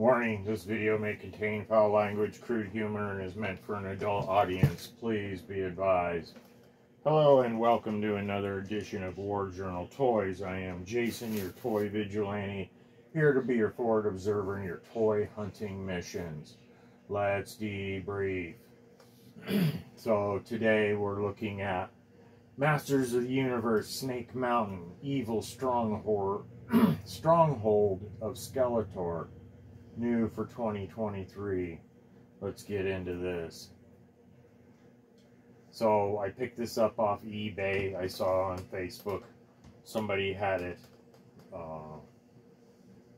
Warning, this video may contain foul language, crude humor, and is meant for an adult audience. Please be advised. Hello and welcome to another edition of War Journal Toys. I am Jason, your toy vigilante, here to be your forward observer in your toy hunting missions. Let's debrief. So today we're looking at Masters of the Universe Snake Mountain, Evil Stronghold of Skeletor. New for 2023. Let's get into this. So I picked this up off eBay. I saw on Facebook somebody had it,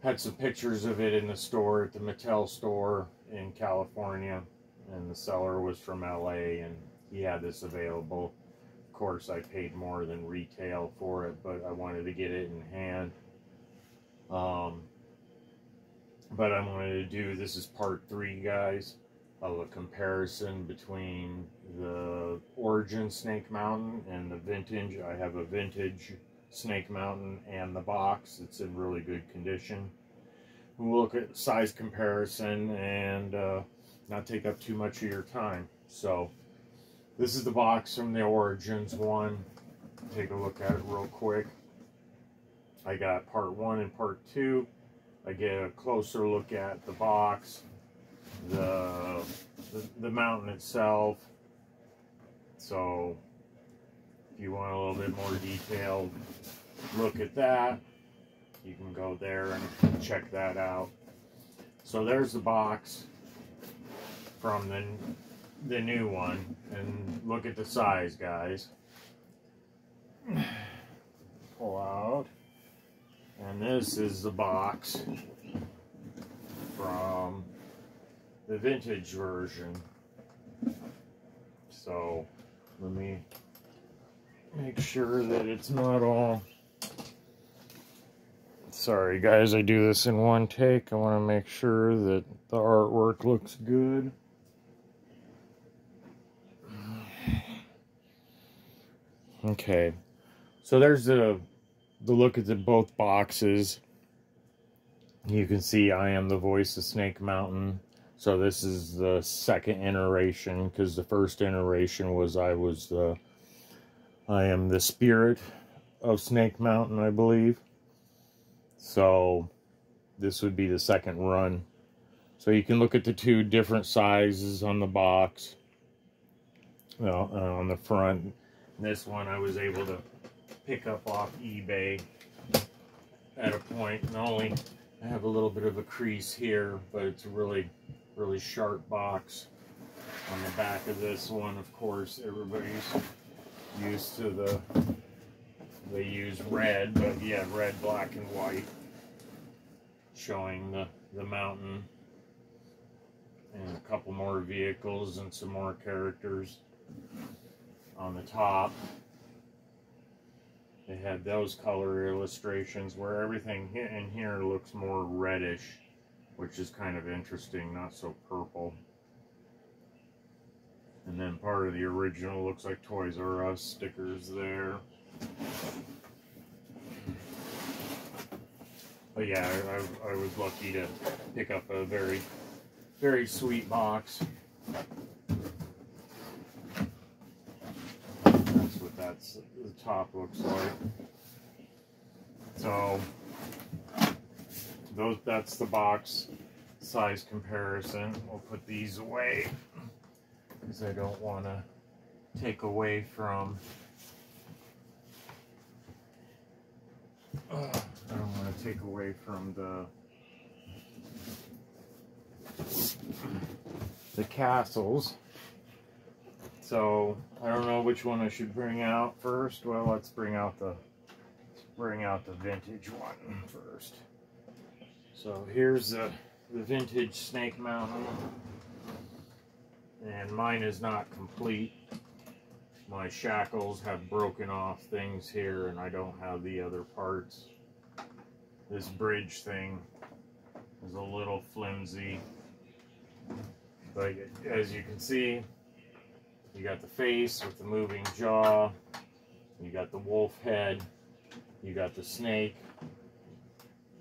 had some pictures of it in the store at the Mattel store in California, and the seller was from LA and he had this available. Of course, I paid more than retail for it, but I wanted to get it in hand. But I wanted to do, this is part 3, guys, of a comparison between the Origin Snake Mountain and the vintage. I have a vintage Snake Mountain and the box. It's in really good condition. We'll look at size comparison and not take up too much of your time. So this is the box from the Origins one. Take a look at it real quick. I got part 1 and part 2. I get a closer look at the box, the mountain itself. So if you want a little bit more detailed look at that, you can go there and check that out. So there's the box from the new one, and look at the size, guys. Pull out. And this is the box from the vintage version. So let me make sure that it's not all... Sorry guys, I do this in one take. I want to make sure that the artwork looks good. Okay, so there's the look at both boxes. You can see I am the voice of Snake Mountain. So this is the second iteration, because the first iteration was I am the spirit of Snake Mountain, I believe. So this would be the second run. So you can look at the two different sizes on the box. Well, on the front. This one I was able to pick up off eBay at a point, and only I have a little bit of a crease here, but it's a really sharp box. On the back of this one, of course, everybody's used to they use red, but yeah, red, black, and white, showing the mountain and a couple more vehicles and some more characters on the top. They had those color illustrations where everything in here looks more reddish, which is kind of interesting, not so purple. And then part of the original looks like Toys R Us stickers there. But yeah, I was lucky to pick up a very sweet box. That's the top looks like. So that's the box size comparison. We'll put these away because I don't want to take away from the castles. So I don't know which one I should bring out first. Well, let's bring out the vintage one first. So here's the vintage Snake Mountain, and mine is not complete. My shackles have broken off things here, and I don't have the other parts. This bridge thing is a little flimsy, but as you can see, you got the face with the moving jaw, you got the wolf head, you got the snake,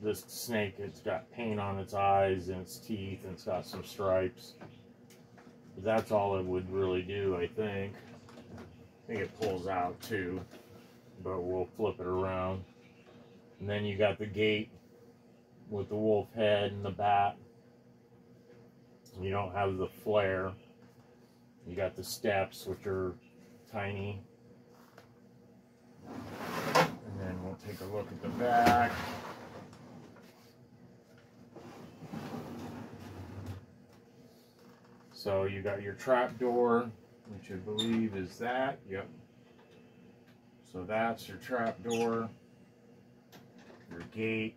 this snake, it's got paint on its eyes and its teeth, and it's got some stripes. But that's all it would really do, I think. I think it pulls out too, but we'll flip it around. And then you got the gate with the wolf head and the bat. You don't have the flare. You got the steps, which are tiny. And then we'll take a look at the back. So you got your trap door, which I believe is that. Yep. So that's your trap door, your gate,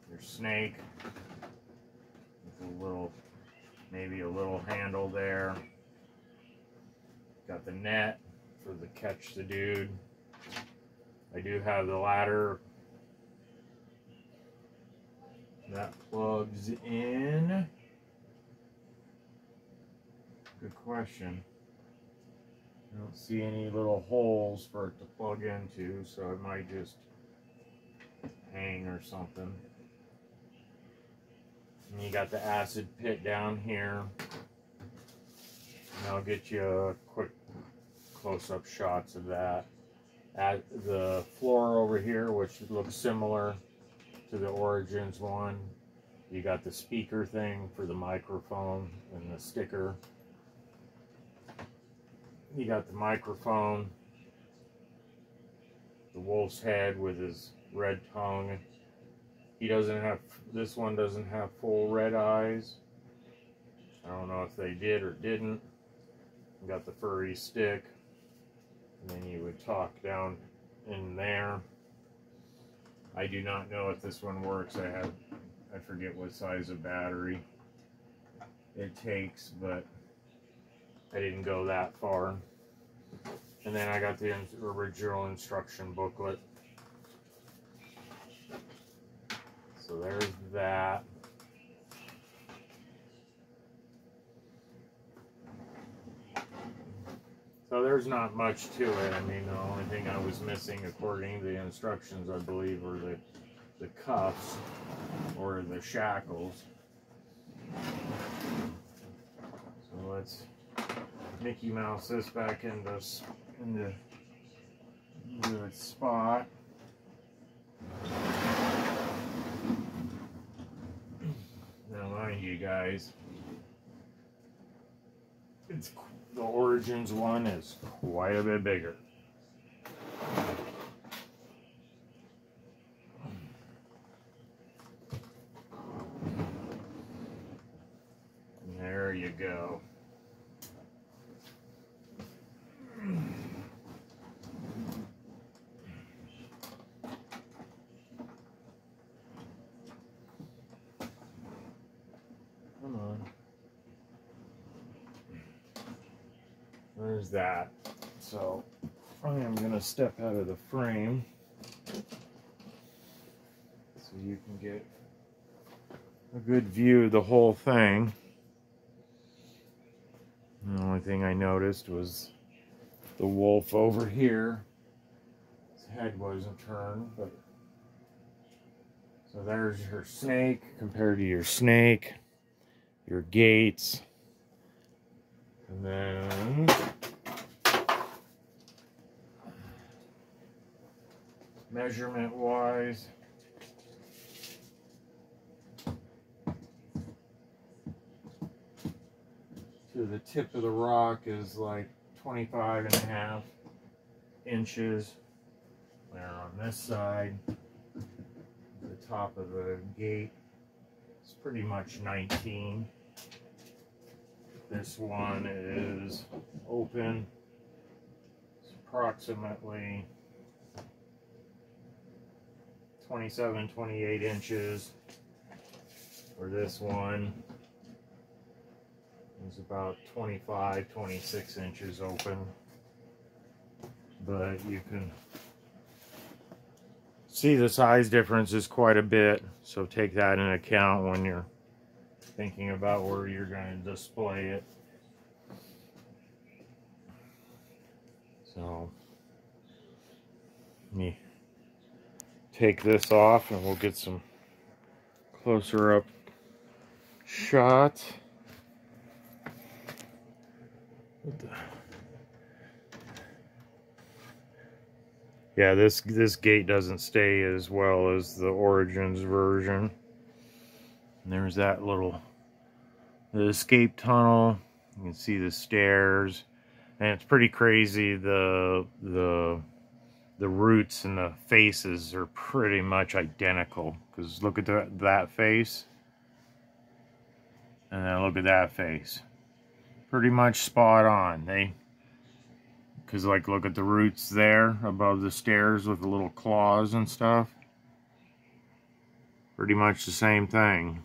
your snake with a little, maybe a little handle there. Got the net for the catch the dude. I do have the ladder that plugs in. Good question. I don't see any little holes for it to plug into, so it might just hang or something. And you got the acid pit down here. And I'll get you a quick close-up shots of that. At the floor over here, which looks similar to the Origins one, you got the speaker thing for the microphone and the sticker. You got the microphone, the wolf's head with his red tongue. He doesn't have, this one doesn't have full red eyes. I don't know if they did or didn't. You got the furry stick. And then you would talk down in there. I do not know if this one works. I forget what size of battery it takes, but I didn't go that far. And then I got the original instruction booklet. So there's that. So there's not much to it. I mean, the only thing I was missing, according to the instructions, I believe, were the cuffs or the shackles. So let's Mickey Mouse this back into its spot. Now, mind you guys, the Origins one is quite a bit bigger. And there you go. Come on. There's that. So I am going to step out of the frame so you can get a good view of the whole thing. The only thing I noticed was the wolf over here. His head wasn't turned, but so there's your snake compared to your snake, your gates, and then measurement wise, to the tip of the rock is like 25.5 inches. There on this side, the top of the gate is pretty much 19. This one is open. It's approximately 27, 28 inches. For this one is about 25, 26 inches open. But you can see the size difference is quite a bit, so take that into account when you're thinking about where you're going to display it. So let me take this off and we'll get some closer up shot. Yeah, this gate doesn't stay as well as the Origins version. And there's that little the escape tunnel. You can see the stairs, and it's pretty crazy. The roots and the faces are pretty much identical. Because look at that face, and then look at that face. Pretty much spot on. Because like look at the roots there above the stairs with the little claws and stuff. Pretty much the same thing.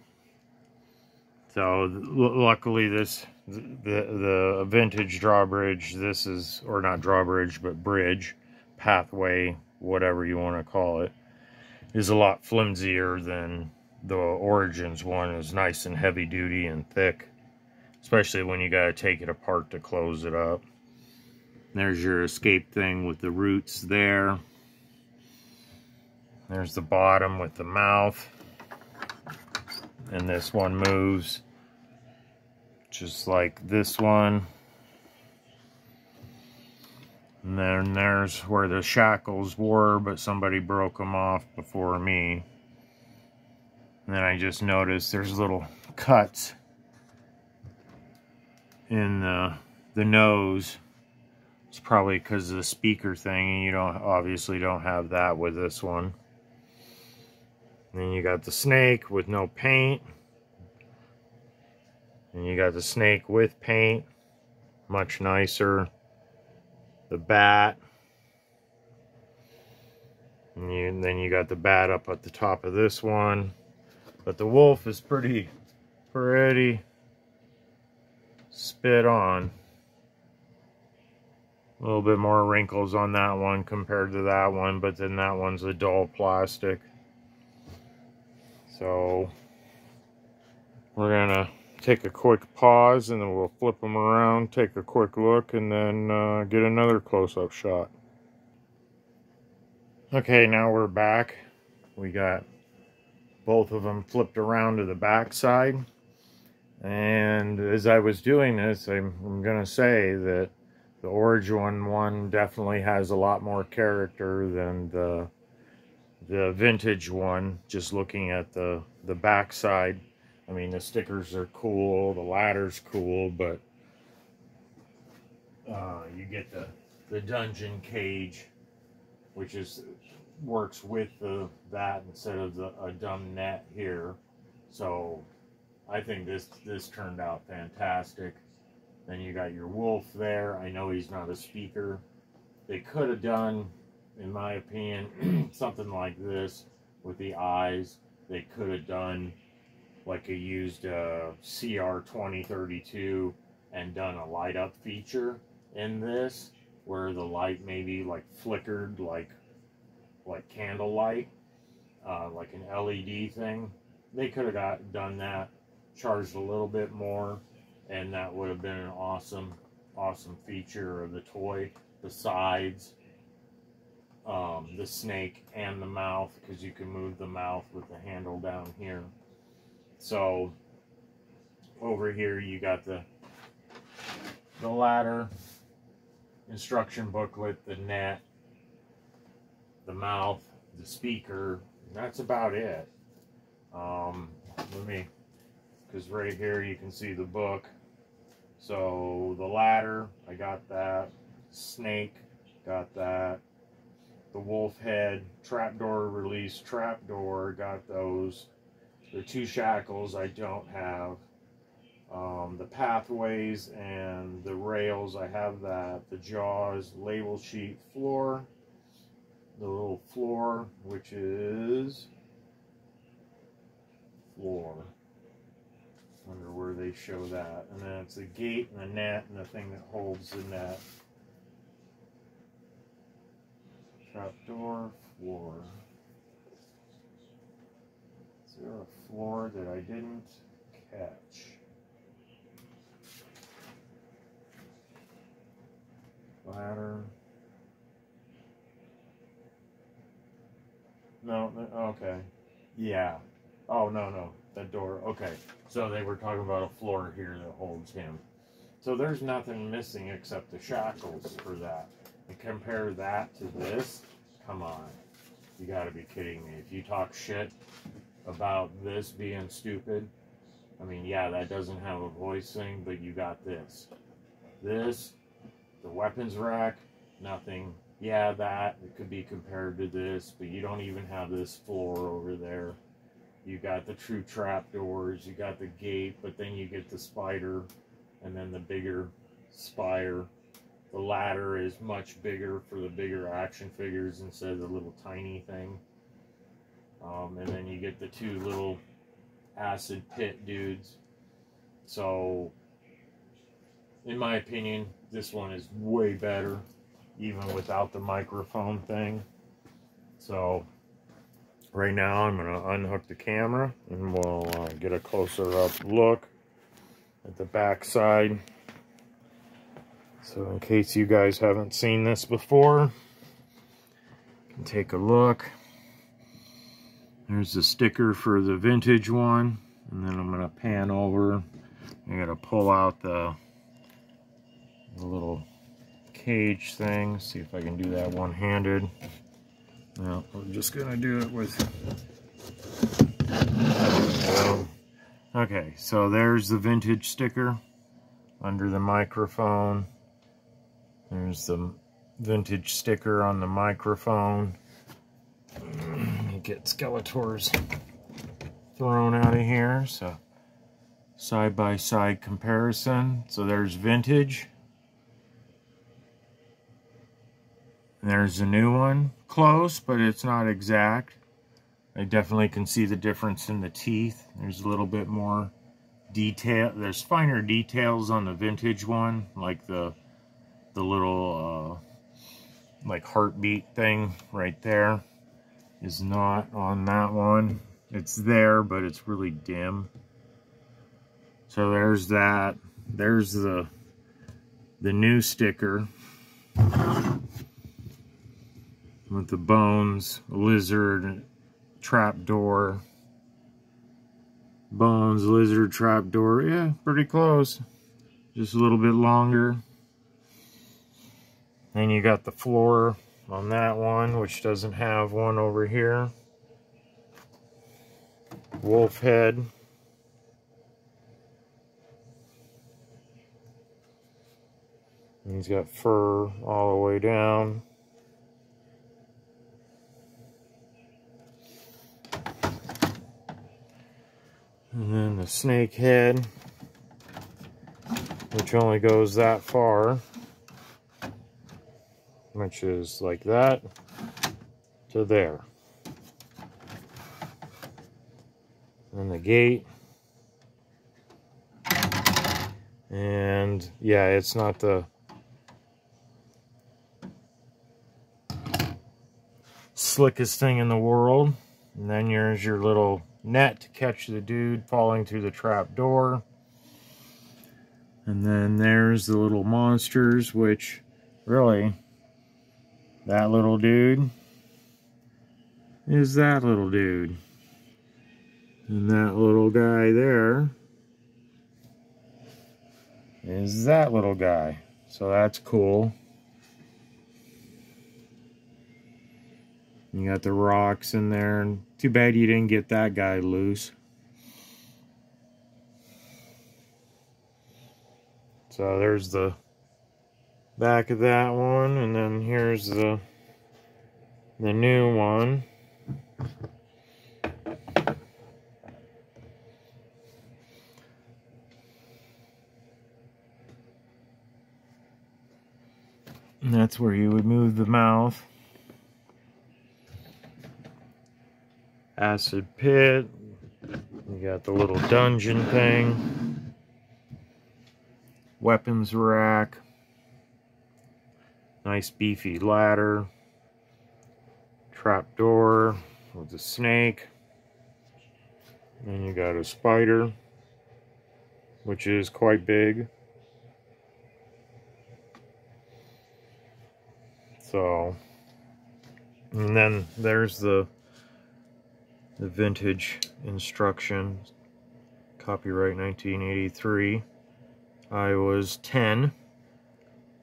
So luckily the vintage drawbridge, this is, or not drawbridge, but bridge, pathway, whatever you want to call it, is a lot flimsier than the Origins one. Is nice and heavy duty and thick, especially when you got to take it apart to close it up. There's your escape thing with the roots there. There's the bottom with the mouth. And this one moves just like this one. And then there's where the shackles were, but somebody broke them off before me. And then I just noticed there's little cuts in the nose. It's probably because of the speaker thing, and you obviously don't have that with this one. And then you got the snake with no paint. And you got the snake with paint. Much nicer. The bat. And then you got the bat up at the top of this one. But the wolf is pretty spit on. A little bit more wrinkles on that one compared to that one, but then that one's a dull plastic. So we're gonna take a quick pause and then we'll flip them around, take a quick look, and then get another close-up shot. Okay, now we're back. We got both of them flipped around to the back side. And as I was doing this, I'm gonna say that the Origin one definitely has a lot more character than the vintage one. Just looking at the back side, I mean, the stickers are cool, the ladder's cool, but you get the dungeon cage, which works with that instead of a dumb net here. So I think this turned out fantastic. Then you got your wolf there. I know he's not a speaker. They could have done, in my opinion, something like this with the eyes. They could have done like a used CR2032 and done a light up feature in this, where the light maybe like flickered like candlelight, like an LED thing. They could have done that, charged a little bit more, and that would have been an awesome feature of the toy. The sides, the snake, and the mouth, because you can move the mouth with the handle down here. So over here you got the ladder, instruction booklet, the net, the mouth, the speaker. That's about it. Because right here you can see the book. So the ladder, I got that. Snake, got that. The wolf head, trapdoor release, trapdoor, got those. The two shackles I don't have. The pathways and the rails, I have that. The jaws, label sheet, floor. The little floor, which is floor. Wonder where they show that. And then it's the gate and the net and the thing that holds the net. Trapdoor, floor. Is there a floor that I didn't catch? Ladder. No, okay. Yeah. Oh, no. That door. Okay. So they were talking about a floor here that holds him. So there's nothing missing except the shackles for that. And compare that to this. Come on. You gotta be kidding me. If you talk shit about this being stupid, I mean, yeah, that doesn't have a voice thing, but you got this. This, the weapons rack, nothing. Yeah, that, it could be compared to this, but you don't even have this floor over there. You got the true trap doors, you got the gate, but then you get the spider, and then the bigger spire. The ladder is much bigger for the bigger action figures instead of the little tiny thing. And then you get the two little acid pit dudes. So, in my opinion, this one is way better, even without the microphone thing. So, right now I'm going to unhook the camera and we'll get a closer up look at the back side. So in case you guys haven't seen this before, you can take a look. There's the sticker for the vintage one, and then I'm going to pan over. I got to pull out the little cage thing, see if I can do that one-handed. No, I'm just going to do it with... Okay, so there's the vintage sticker under the microphone. There's the vintage sticker on the microphone. You get Skeletors thrown out of here, so side-by-side comparison. So there's vintage. And there's the new one. Close, but it's not exact. I definitely can see the difference in the teeth. There's a little bit more detail. There's finer details on the vintage one, like the little like heartbeat thing right there is not on that one. It's there, but it's really dim. So there's that. There's the new sticker with the bones, lizard, trapdoor. Bones, lizard, trapdoor. Yeah, pretty close. Just a little bit longer. Then you got the floor on that one, which doesn't have one over here. Wolf head. And he's got fur all the way down. And then the snake head, which only goes that far, which is like that to there. And the gate. And yeah, it's not the slickest thing in the world. And then here's your little net to catch the dude falling through the trap door. And then there's the little monsters, which really, that little dude is that little dude. And that little guy there is that little guy. So that's cool. You got the rocks in there, and too bad you didn't get that guy loose. So there's the back of that one, and then here's the new one. And that's where you would move the mouth. Acid pit. You got the little dungeon thing. Weapons rack. Nice beefy ladder. Trap door with a snake. And you got a spider, which is quite big. So, and then there's the the vintage instruction, copyright 1983. I was 10,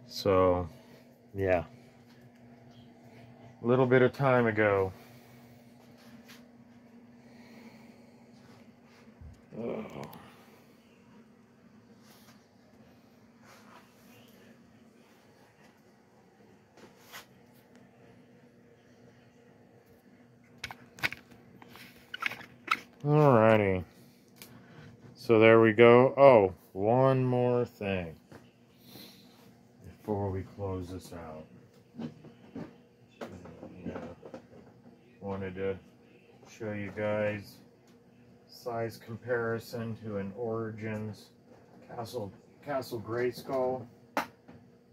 so yeah, a little bit of time ago. Oh. Alrighty, so there we go. Oh, one more thing before we close this out. Yeah, wanted to show you guys size comparison to an Origins Castle Grayskull,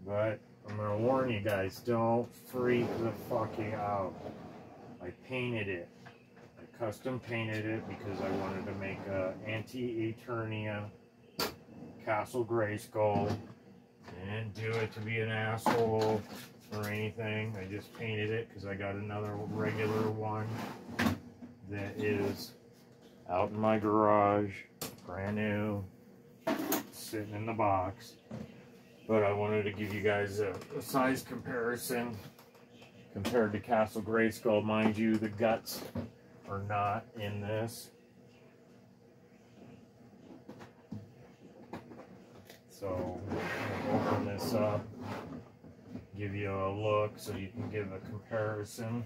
but I'm gonna warn you guys, don't freak the fucking out. I painted it. I custom painted it because I wanted to make a anti-Eternia Castle Grayskull. I didn't do it to be an asshole or anything. I just painted it because I got another regular one that is out in my garage, brand new, sitting in the box. But I wanted to give you guys a size comparison compared to Castle Grayskull. Mind you, the guts are not in this. So I'm gonna open this up, give you a look so you can give a comparison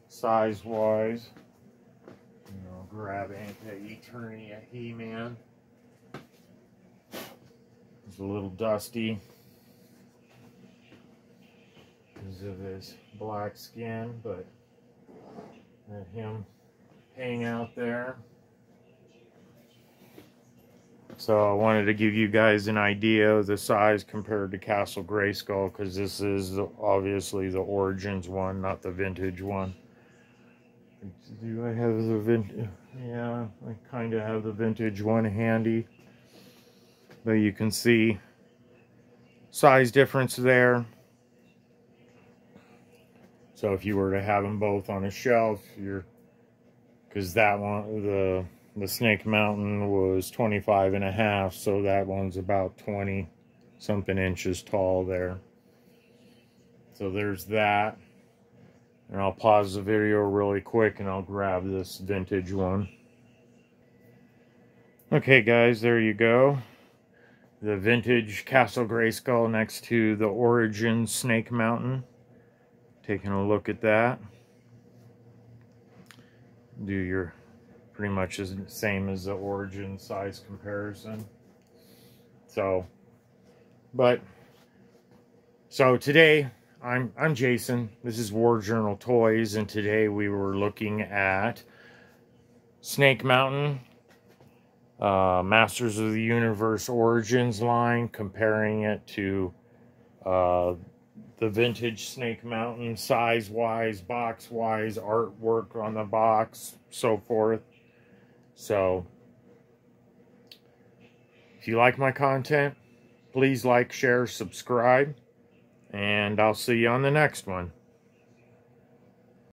size-wise. You know, grab Anti-Eternia He-Man. He's a little dusty because of his black skin, but let him hang out there. So I wanted to give you guys an idea of the size compared to Castle Grayskull, because this is obviously the Origins one, not the vintage one. Do I have the vintage? Yeah, I kind of have the vintage one handy. But you can see size difference there. So if you were to have them both on a shelf, because that one, the Snake Mountain was 25.5, so that one's about 20 something inches tall there. So there's that. And I'll pause the video really quick and I'll grab this vintage one. Okay guys, there you go. The vintage Castle Grayskull next to the Origins Snake Mountain. Taking a look at that. Do your pretty much the same as the Origin size comparison. So today I'm Jason. This is War Journal Toys, and today we were looking at Snake Mountain, Masters of the Universe Origins line, comparing it to the vintage Snake Mountain, size-wise, box-wise, artwork on the box, so forth. So, if you like my content, please like, share, subscribe, and I'll see you on the next one.